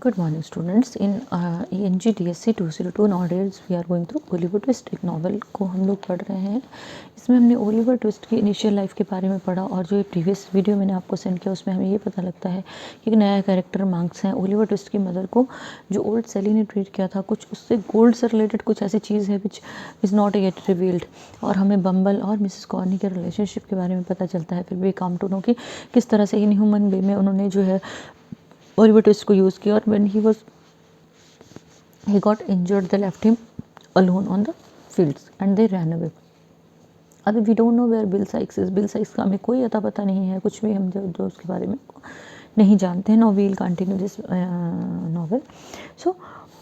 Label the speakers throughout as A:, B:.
A: Good morning students. In ENG DSC 202 novels we are going through Oliver Twist. एक novel को हम लोग पढ़ रहे हैं। इसमें हमने ओलिवर ट्विस्ट की इनिशियल लाइफ के बारे में पढ़ा, और जो ये प्रीवियस वीडियो मैंने आपको सेंड किया उसमें हमें ये पता लगता है कि एक नया कैरेक्टर मार्क्स हैं। ओलिवर ट्विस्ट की मदर को जो ओल्ड सेली ने ट्रीट किया था, कुछ उससे गोल्ड से रिलेटेड कुछ ऐसी चीज़ है which is not yet revealed. और हमें बम्बल और मिसेस कॉर्नी के रिलेशनशिप के बारे में पता चलता है। फिर वी कम टू नो कि किस तरह से इन ह्यूमन वे में उन्होंने जो है ओलिवर ट्विस्ट को यूज़ किया। और when he got injured, they left him alone on the fields and they ran away. अभी we don't know where Bill Sikes is. Bill Sikes का हमें कोई अता पता नहीं है, कुछ भी हम जो उसके बारे में नहीं जानते हैं। Now we will continue this novel. So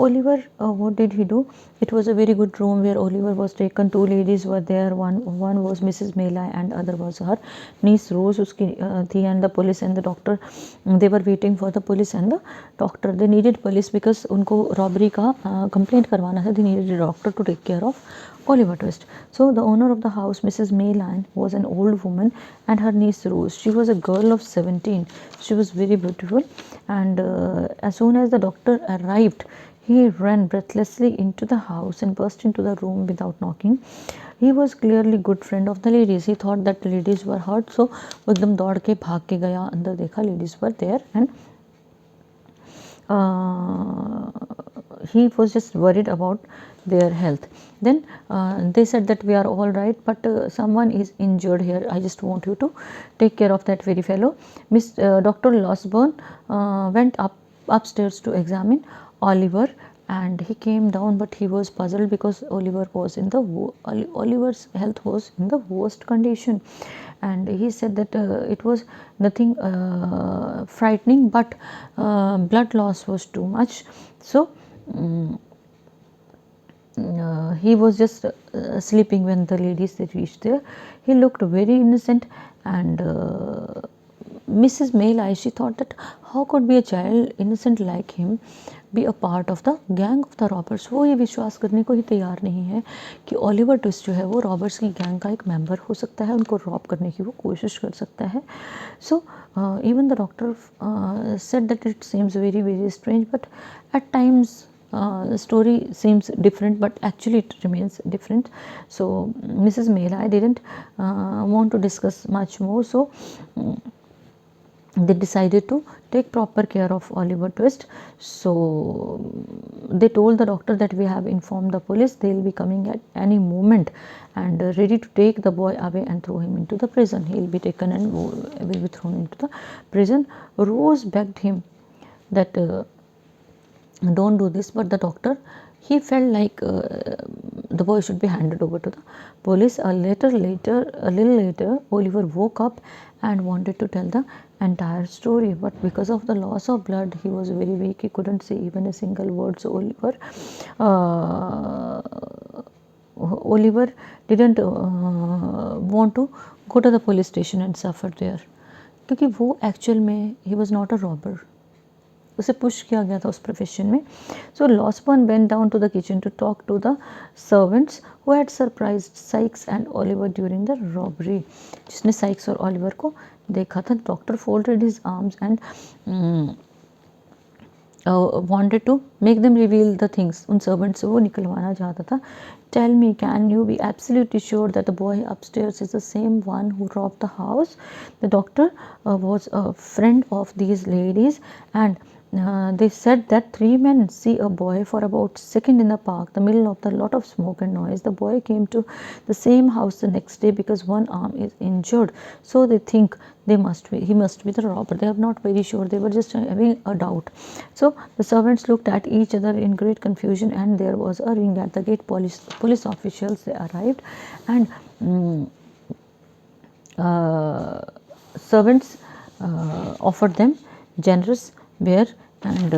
A: Oliver, what did he do? It was a very good room where Oliver was taken. Two ladies were there. One was Mrs. Melia and other was her niece Rose. उसकी थी, and the police and the doctor. They were waiting for the police and the doctor. They needed police because उनको robbery का complaint करवाना था. They needed a doctor to take care of Oliver Twist. So the owner of the house, Mrs. Mayline, was an old woman, and her niece Rose. She was a girl of 17. She was very beautiful, and as soon as the doctor arrived, he ran breathlessly into the house and burst into the room without knocking. He was clearly good friend of the ladies. He thought that the ladies were hurt, so वो एकदम दौड़ के भाग के गया, अंदर देखा ladies were there, and he was just worried about their health. Then they said that we are all right, but someone is injured here. I just want you to take care of that very fellow. Dr. Losburn went upstairs to examine Oliver, and he came down, but he was puzzled because Oliver's health was in the worst condition. And he said that it was nothing frightening, but blood loss was too much. So he was just sleeping when the ladies reached there. He looked very innocent, and Mrs. Maylie, she thought that how could be a child innocent like him be a part of the gang of the robbers. वो ये विश्वास करने को ही तैयार नहीं है कि Oliver twist जो है वो रॉबर्स की गैंग का एक मेंबर हो सकता है, उनको रॉब करने की वो कोशिश कर सकता है. So even the doctor said that it seems very very strange, but at times the story seems different, but actually it remains different. So Mrs. Maylie didn't want to discuss much more, so they decided to take proper care of Oliver Twist. So they told the doctor that we have informed the police, they will be coming at any moment and ready to take the boy away and throw him into the prison. He will be taken and will be thrown into the prison. Rose begged him that don't do this, but the doctor, he felt like the boy should be handed over to the police. A little later, Oliver woke up and wanted to tell the entire story, but because of the loss of blood, he was very weak. He couldn't say even a single word. So Oliver didn't want to go to the police station and suffer there, क्योंकि वो actual में he was not a robber. उसे push किया गया था उस profession में. So Losberne went down to the kitchen to talk to the servants who had surprised Sikes and Oliver during the robbery. जिसने साइक्स और ओलिवर को देखा था. Doctor folded his arms and wanted to make them reveal the things. उन servant से वो निकलवाना चाहता था. Tell me, can you be absolutely sure that the boy upstairs is the same one who robbed the house? The doctor was a friend of these ladies, and they said that three men see a boy for about a second in the park, the middle of the lot of smoke and noise. The boy came to the same house the next day because one arm is injured. So they think he must be the robber. They are not very sure. They were just having a doubt. So the servants looked at each other in great confusion, and there was a ring at the gate. Police officials, they arrived, and servants offered them generous bear, and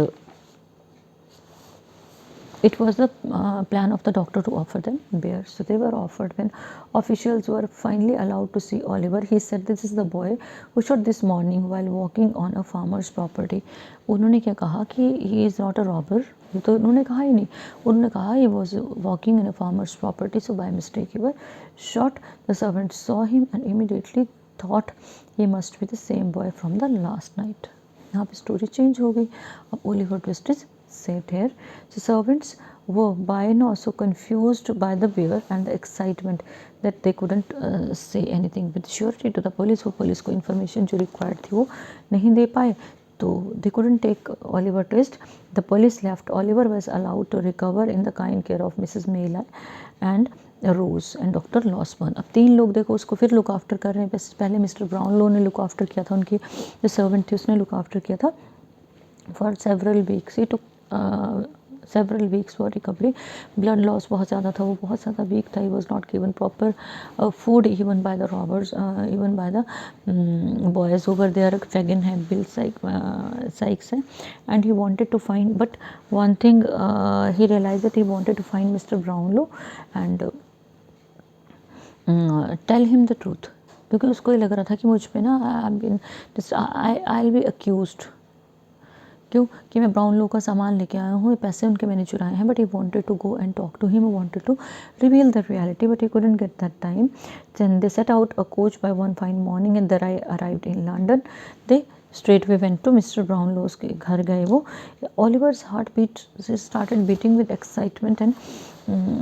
A: it was the plan of the doctor to offer them bear. So they were offered. When officials were finally allowed to see Oliver, he said, "This is the boy who shot this morning while walking on a farmer's property." उन्होंने क्या कहा कि he is not a robber. ये तो उन्होंने कहा ही नहीं. उन्होंने कहा he was walking in a farmer's property, so by mistake he was shot. The servants saw him and immediately thought he must be the same boy from the last night. यहाँ पे story change हो गई. अब Oliver twist is set here. So servants were by now so confused by the beer and the excitement that they couldn't say anything with surety to the police. वो police को information जो required थी वो नहीं दे पाए. तो they couldn't take Oliver Twist. The police left. Oliver was allowed to recover in the kind care of Mrs. Maylie and Rose and doctor Losberne. अब 3 लोग देखो उसको फिर लुक आफ्टर कर रहे हैं. पहले मिस्टर ब्राउनलो ने लुक आफ्टर किया था, उनकी जो सर्वेंट थी उसने लुक आफ्टर किया था for several weeks. He took several weeks for recovery. Blood loss बहुत ज़्यादा था, वो बहुत ज़्यादा weak था. He was not given proper food even by the robbers, even by the boys over there. Fagin है, Bill Sykes है, and he wanted to find, but one thing he realized that he wanted to find Mr. Brownlow and tell him the truth, क्योंकि उसको ये लग रहा था कि मुझ पे ना I'll be accused. क्यों कि मैं ब्राउन लो का सामान लेके आया हूँ, ये पैसे उनके मैंने चुराए हैं. But he wanted to go and talk to him, he wanted to reveal the reality, but he couldn't get that time. Then they set out a coach by one fine morning and they arrived in London. They straight way went to Mr Brownlow's के घर गए वो. Oliver's heart beat started beating with excitement and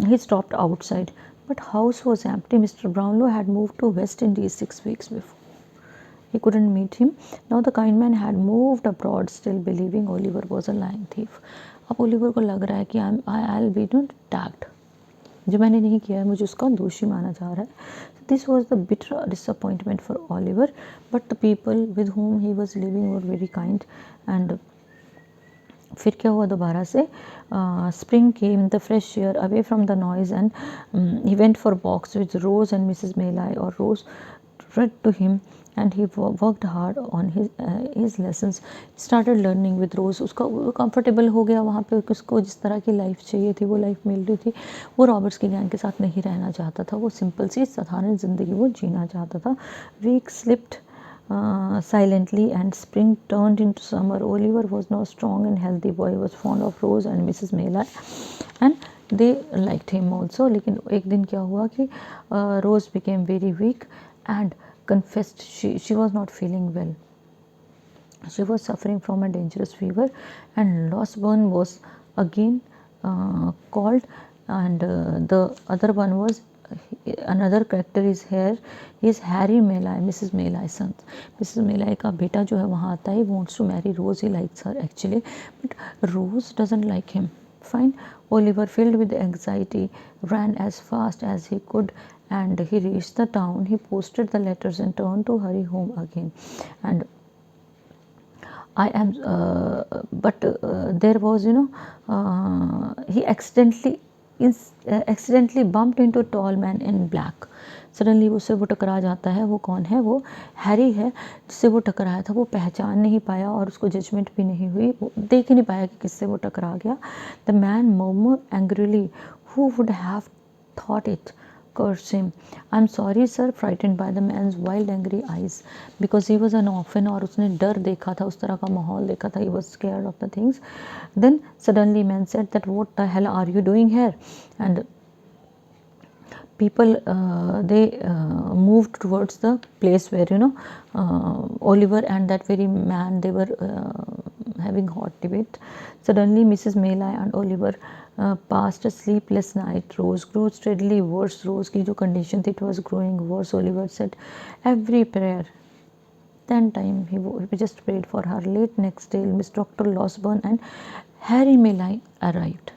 A: he stopped outside. But house was empty. Mr Brownlow had moved to West Indies 6 weeks before. He couldn't meet him. Now the kind man had moved abroad, still believing Oliver was a lying thief. अब Oliver को लग रहा है कि I'll be tagged. जो मैंने नहीं किया है मुझे उसका दोषी माना जा रहा है. This was the bitter disappointment for Oliver, but the people with whom he was living were very kind. And फिर क्या हुआ दोबारा से, spring came, the fresh air, away from the noise, and he went for walks with Rose and Mrs. Maylie, or Rose read to him, and he worked hard on his lessons. Started learning with Rose. उसका comfortable हो गया वहाँ पे, उसको जिस तरह की life चाहिए थी वो लाइफ मिल रही थी. वो रॉबर्ट्स की गैंग के साथ नहीं रहना चाहता था, वो सिंपल सी साधारण ज़िंदगी वो जीना चाहता था. Week slipped silently and spring turned into summer. Oliver was now strong and healthy boy. He was fond of Rose and Mrs. Maylie and they liked him also. लेकिन एक दिन क्या हुआ कि Rose became very weak and confessed she was not feeling well. She was suffering from a dangerous fever, and Losberne was again called, and the other one was another character is here. He is Harry Maylie, Mrs. Maylie's son. Mrs. Maylie का बेटा जो है वहाँ आता है. He wants to marry Rose. He likes her actually, but Rose doesn't like him. Fine. Oliver, filled with anxiety, ran as fast as he could, and he reached the town. He posted the letters and turned to hurry home again. And I am, but there was, he accidentally bumped into a tall man in black. Suddenly उससे वो टकरा जाता है. वो कौन है? वो Harry है जिससे वो टकराया था. वो पहचान नहीं पाया और उसको जजमेंट भी नहीं हुई. वो देख ही नहीं पाया कि किससे वो टकरा गया. The man murmured angrily, who would have thought it? Curse him. I'm sorry sir, frightened by the man's wild angry eyes, because he was an orphan और उसने डर देखा था, उस तरह का माहौल देखा था. He was scared of the things. Then suddenly man said that what the hell are you doing here? And people they moved towards the place where Oliver and that very man, they were having hot debate. Suddenly Mrs. Maylie and Oliver passed a sleepless night. Rose grew steadily worse. Rose की जो condition थी, it was growing worse. Oliver said every prayer. Then time he just prayed for her. Late next day, Miss Dr. Losberne and Harry Maylie arrived.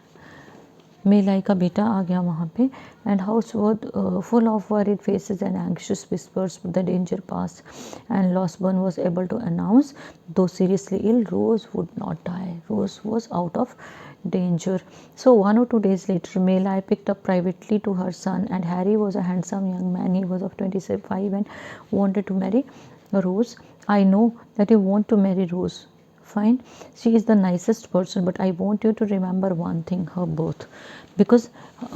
A: Maylie का बेटा आ गया वहाँ पे. And house was full of worried faces and anxious whispers. The danger passed and Losberne was able to announce, though seriously ill, Rose would not die. Rose was out of danger. So 1 or 2 days later, Maylie picked up privately to her son, and Harry was a handsome young man. He was of 25 and wanted to marry Rose. I know that you want to marry Rose. Fine, she is the nicest person, but I want you to remember one thing, her birth. Because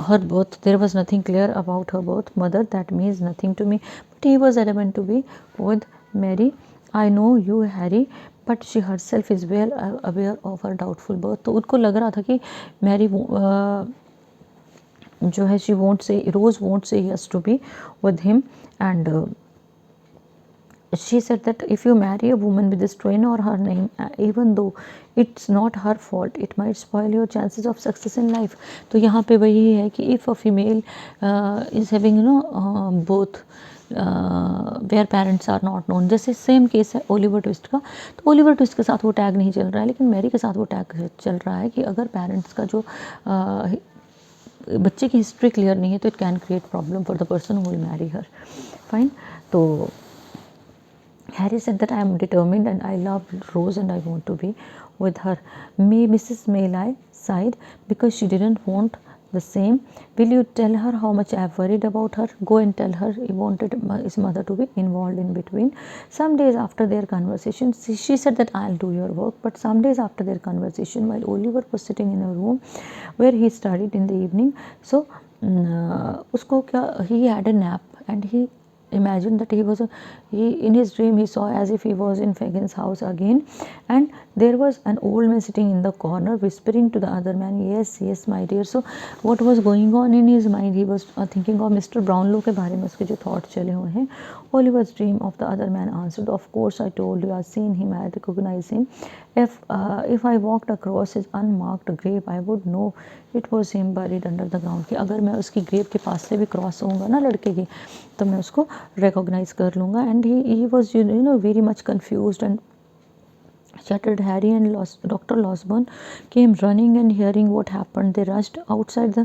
A: her birth, there was nothing clear about her birth. Mother, that means nothing to me. But he was adamant to be with Mary. I know you, Harry, but she herself is well aware of her doubtful birth. तो उनको लग रहा था कि Mary जो है she won't say, Rose won't say yes to be with him. And she said that if you marry a woman with a strain or her name, even though it's not her fault, it might spoil your chances of success in life. तो यहाँ पे वही है कि if a female is having both where parents are not known, जैसे same case है Oliver Twist का, तो ओलिवर ट्विस्ट के साथ वो टैग नहीं चल रहा है, लेकिन मैरी के साथ वो टैग चल रहा है कि अगर पेरेंट्स का जो बच्चे की हिस्ट्री क्लियर नहीं है तो it can create problem for the person who will marry her. Fine. तो Harry said that I am determined and I love Rose and I want to be with her. Mrs. Maylie sighed because she didn't want the same. Will you tell her how much I have worried about her? Go and tell her. He wanted his mother to be involved in between. Some days after their conversation, she said that I'll do your work. But some days after their conversation, while Oliver was sitting in a room where he studied in the evening, so उसको क्या, he had a nap and he imagined that in his dream he saw as if he was in Fagin's house again, and there was an old man sitting in the corner whispering to the other man, yes yes my dear. So what was going on in his mind? He was thinking of Mr. Brownlow के बारे में उसके जो thoughts चले हुए हैं. Oliver's dream of the other man answered, of course I told you, I've seen him, I recognize him. If I walked across his unmarked grave I would know it was him buried under the ground. कि अगर मैं उसकी grave के पास से भी cross होऊंगा ना लड़के की, तो मैं उसको रिकॉग्नाइज कर लूँगा. And he was very much confused and chattered. Harry and Dr. Losburn came running, and hearing what happened, they rushed outside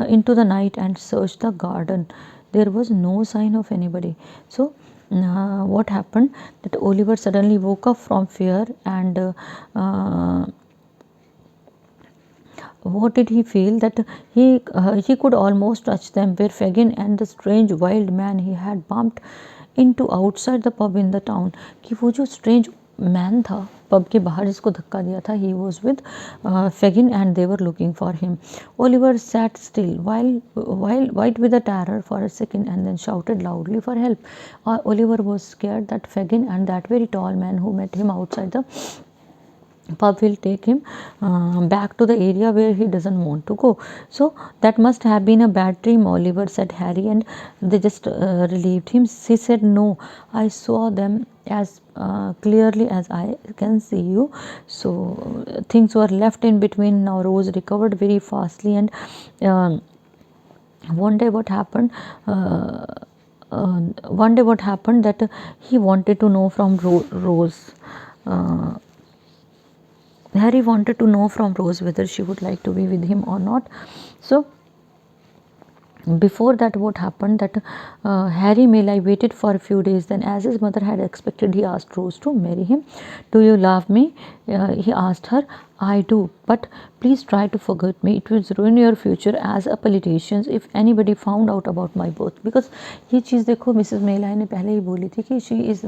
A: into the night and searched the garden. There was no sign of anybody. So what happened, that Oliver suddenly woke up from fear, and what did he feel? That he could almost touch them, where Fagin and the strange wild man he had bumped into outside the pub in the town. कि वो जो strange man था pub के बाहर जिसको धक्का दिया था, he was with Fagin and they were looking for him. Oliver sat still white with a terror for a second and then shouted loudly for help. Oliver was scared that Fagin and that very tall man who met him outside the pub will take him back to the area where he doesn't want to go. So that must have been a bad dream, Oliver said. Harry and they just relieved him. He said, no, I saw them as clearly as I can see you. So things were left in between. Now Rose recovered very fastly, and one day what happened that he wanted to know from Rose. Harry wanted to know from Rose whether she would like to be with him or not. So before that, what happened, that Harry Maylie waited for a few days. Then, as his mother had expected, he asked Rose to marry him. Do you love me? He asked her. I do, but please try to forget me. It will ruin your future as a politician if anybody found out about my birth. Because ये चीज़ देखो, Mrs malayi ने पहले ही बोली थी कि she is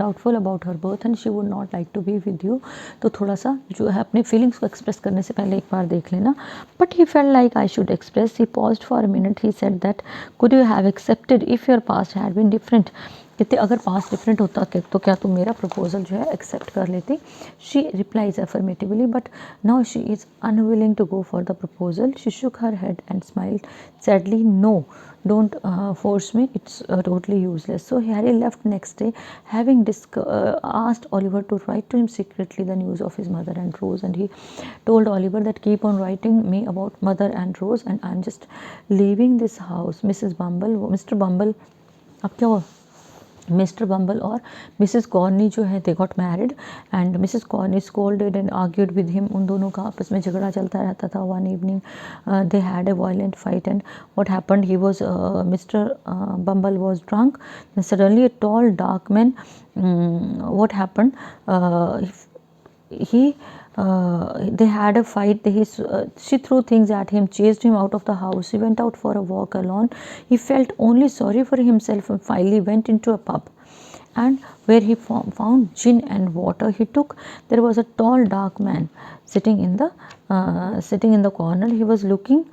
A: doubtful about her birth and she would not like to be with you. तो थोड़ा सा जो है अपने feelings को express करने से पहले एक बार देख लेना. But he felt like I should express. He paused for a minute. He said that could you have accepted if your past had been different? कहते अगर पास्ट डिफरेंट होता तो क्या तुम मेरा प्रपोजल जो है एक्सेप्ट कर लेती. She replies affirmatively, but now she is unwilling to go for the proposal. She shook her head and smiled sadly. No, don't force me, it's totally useless. So Harry left next day, having asked Oliver to write to him secretly the news of his mother and Rose, and he told Oliver that keep on writing me about mother and Rose, and I'm just leaving this house. Mr. Bumble, अब क्या हुआ? Mister बम्बल और Mrs corny जो है they got married, and Mrs corny scolded and argued with him. उन दोनों का आपस में झगड़ा चलता रहता था. One evening they had a violent fight, and what happened, he was mister bumble was drunk. Suddenly a tall dark man, what happened, they had a fight. She threw things at him, chased him out of the house. He went out for a walk alone. He felt only sorry for himself and finally went into a pub, and where he found gin and water. There was a tall dark man sitting in the corner. He was looking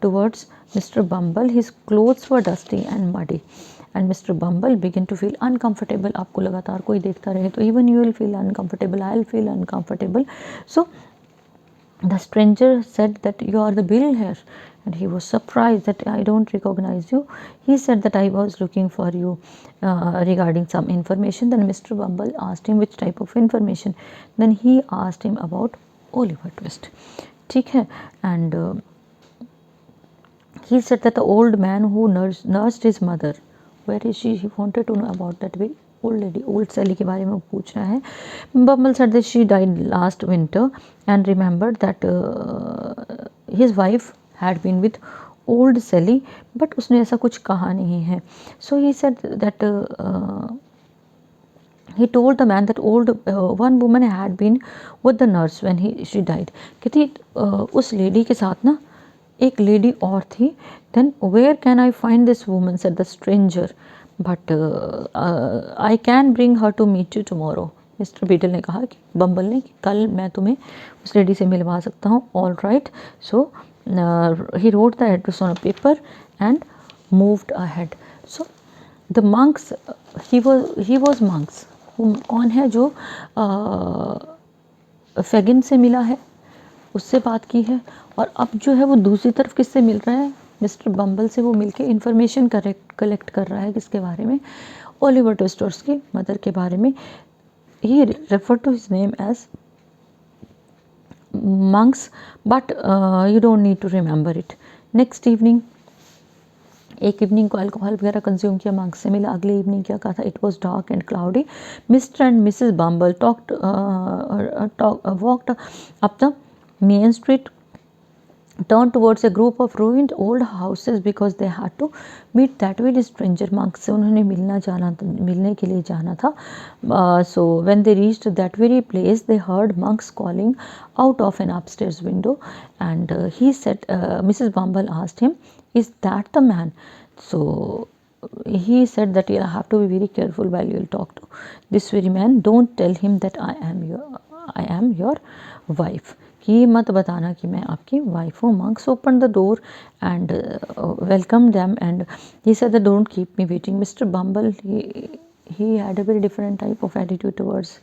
A: towards Mr. Bumble. His clothes were dusty and muddy, and Mr. Bumble began to feel uncomfortable. आपको लगातार कोई देखता रहे तो even you will feel uncomfortable, I'll feel uncomfortable. So The stranger said that you are the bill here, and he was surprised that I don't recognize you. He said that I was looking for you regarding some information. Then Mr. Bumble asked him which type of information. Then he asked him about Oliver Twist. ठीक है, and he said that the old man who nursed his mother, where is she? He wanted to know about that very old lady, old Sally के बारे में पूछ रहा है. Bumble said that she died last winter and remembered that his wife had been with old Sally, but उसने ऐसा कुछ कहा नहीं है. So he said that he told the man that one woman had been with the nurse when she died. कहती उस lady के साथ ना एक लेडी और थी. Then where can I find this woman, said the stranger, but I can bring her to meet you tomorrow. Mister Beadle ने कहा कि बम्बल ने कि कल मैं तुम्हें उस लेडी से मिलवा सकता हूँ. All right. So he wrote the address on a paper and moved ahead. So the monks, he was monks. कौन है जो फेगिन से मिला है, उससे बात की है, और अब जो है वो दूसरी तरफ किससे मिल रहा है, मिस्टर बम्बल से वो मिलके इन्फॉर्मेशन कलेक्ट कर रहा है. किसके बारे में? ओलिवर ट्विस्ट और उसकी मदर के बारे में. He refer to his name as Monks, but you don't need to remember it. Next evening, एक इवनिंग को अल्कोहल वगैरह कंज्यूम किया, मंक्स से मिला. अगले इवनिंग क्या कहा था? It was dark and cloudy. Mr and Mrs Bumble walked up the main street, turned towards a group of ruined old houses because they had to meet that very stranger. monk से उन्होंने मिलने के लिए जाना था. So when they reached that very place, they heard monks calling out of an upstairs window, and he said, Mrs. Bumble asked him, is that the man? So he said that you'll have to be very careful while you'll talk to this very man. Don't tell him that I am your wife. ये मत बताना कि मैं आपकी wife हूँ. Monks open the door and welcome them and he said that don't keep me waiting. Mister bumble, he had a very different type of attitude towards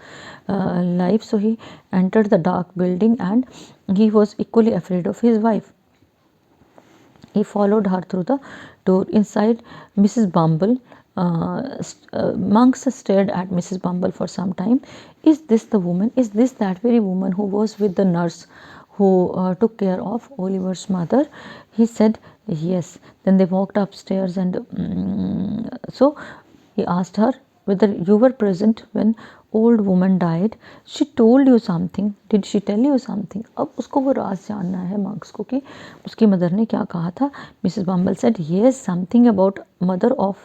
A: life, so he entered the dark building and he was equally afraid of his wife. He followed her through the door. Inside Mrs. Bumble, monks stared at Mrs. Bumble for some time. Is this the woman? Is this that very woman who was with the nurse who took care of Oliver's mother? He said yes. Then they walked upstairs and so he asked her whether you were present when old woman died. She told you something. Did she tell you something? अब उसको वो राज जानना है monks को कि उसकी mother ने क्या कहा था. Mrs Bumble said yes, something about mother of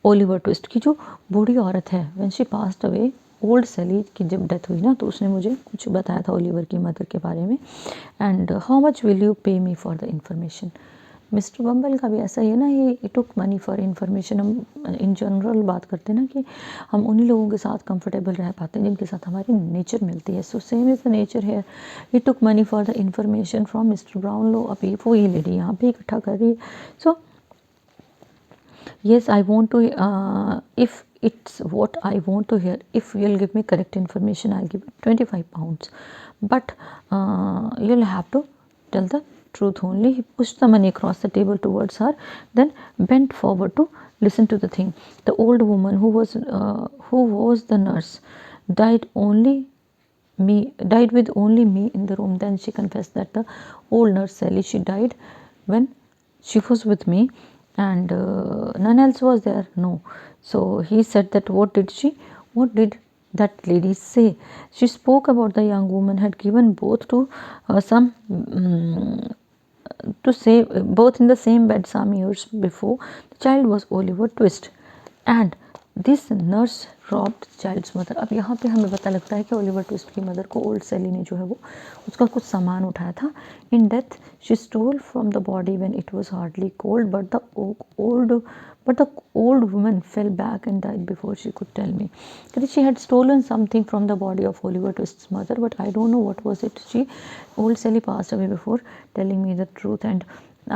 A: Oliver Twist की जो बूढ़ी औरत है. When she passed away, old Sally की जब डेथ हुई ना, तो उसने मुझे कुछ बताया था ओलिवर की मदर के बारे में. And how much will you pay me for the information. Mr Bumble का भी ऐसा ही है ना, he took money for information. हम इन जनरल बात करते हैं ना कि हम उन्हीं लोगों के साथ कंफर्टेबल रह पाते हैं जिनके साथ हमारी नेचर मिलती है. So same is the nature है. He took money for the information from Mr Brownlow. अभी वो ये लेडी यहाँ पे इकट्ठा कर रही है. सो yes, I want to if it's what I want to hear, if you'll give me correct information, I'll give you 25 pounds, but you'll have to tell the truth only. He pushed the money across the table towards her, then bent forward to listen to the thing. The old woman who was the nurse died with only me in the room. Then she confessed that the old nurse Sally, she died when she was with me, and none else was there. No. So he said that what did that lady say? She spoke about the young woman had given birth to to say both in the same bed some years before. The child was Oliver Twist, and this nurse robbed child's mother. अब यहाँ पे हमें पता लगता है कि Oliver Twist की mother को ओल्ड सैली ने जो है वो उसका कुछ सामान उठाया था. In death she stole from the body when it was hardly cold, but the old woman fell back and died before she could tell me. She had stolen something from the body of Oliver Twist's mother, but I don't know what was it. Old Sally passed away before telling me the truth, and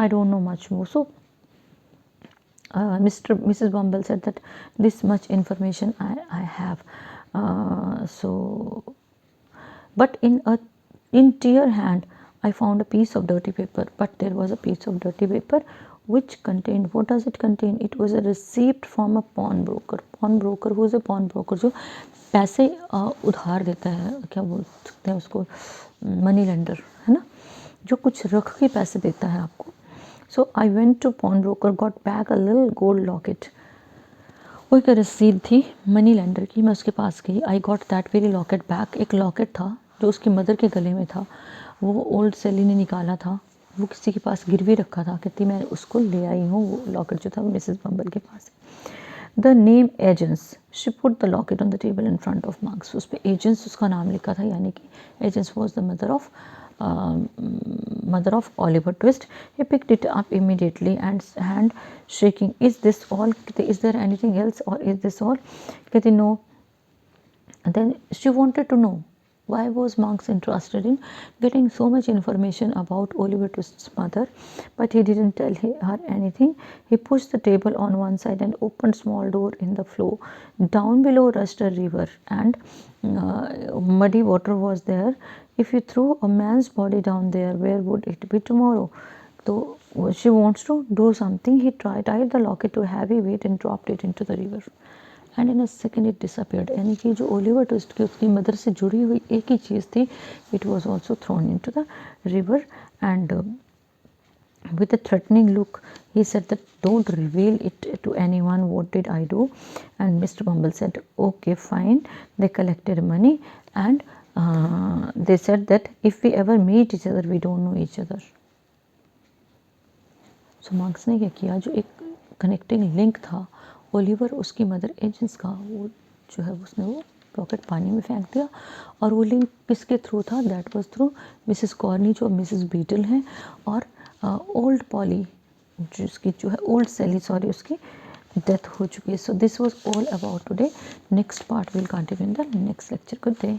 A: I don't know much more. So Mrs. Bumble said that this much information I have. So, but in tear hand, I found a piece of dirty paper, but there was a piece of dirty paper which contained, what does it contain? It was a receipt from a pawnbroker. Pawnbroker, who is a pawnbroker? जो पैसे उधार देता है, क्या बोल सकते हैं उसको, मनी लेंडर है ना, जो कुछ रख के पैसे देता है आपको. So I went to pawnbroker, got back a little gold locket. वो एक रसीद थी मनी लेंडर की, मैं उसके पास गई. I got that very locket back. एक लॉकेट था जो उसकी मदर के गले में था, वो ओल्ड सेली ने निकाला था, वो किसी के पास गिरवी रखा था. कहती मैं उसको ले आई हूँ, वो लॉकेट जो था मिसेस बम्बल के पास. The name Agnes, she put the locket on the table in front of Monks. उस पर एजेंस उसका नाम लिखा था, यानी कि Agnes was the mother of Oliver Twist. He picked it up immediately and hand shaking. Is this all? Is there anything else, or is this all? कहती no. Then she wanted to know why was Marx interested in getting so much information about Oliver Twist's mother, but he didn't tell her anything. He pushed the table on one side and opened small door in the floor. Down below rushed a river, and muddy water was there. If you threw a man's body down there, where would it be tomorrow? So she wants to do something. He tied the locket to a heavy weight and dropped it into the river. And in a second it disappeared. यानी कि जो Oliver Twist की उसकी mother से जुड़ी हुई एक ही चीज़ थी, it was also thrown into the river. And with a threatening look he said that don't reveal it to anyone. What did I do? And Mr. Bumble said okay fine. They collected money and they said that if we ever meet each other we don't know each other. So marks ने क्या किया, जो एक connecting link था Oliver उसकी mother agency का, वो जो है उसने वो रॉकेट पानी में फेंक दिया. और वो लिंक किसके थ्रू था? That was through Mrs corny जो मिसेस बीटल हैं, और ओल्ड पॉली जिसकी जो है ओल्ड सेली सॉरी उसकी डेथ हो चुकी है. So this was all about today. Next part will continue in the next lecture. Good day.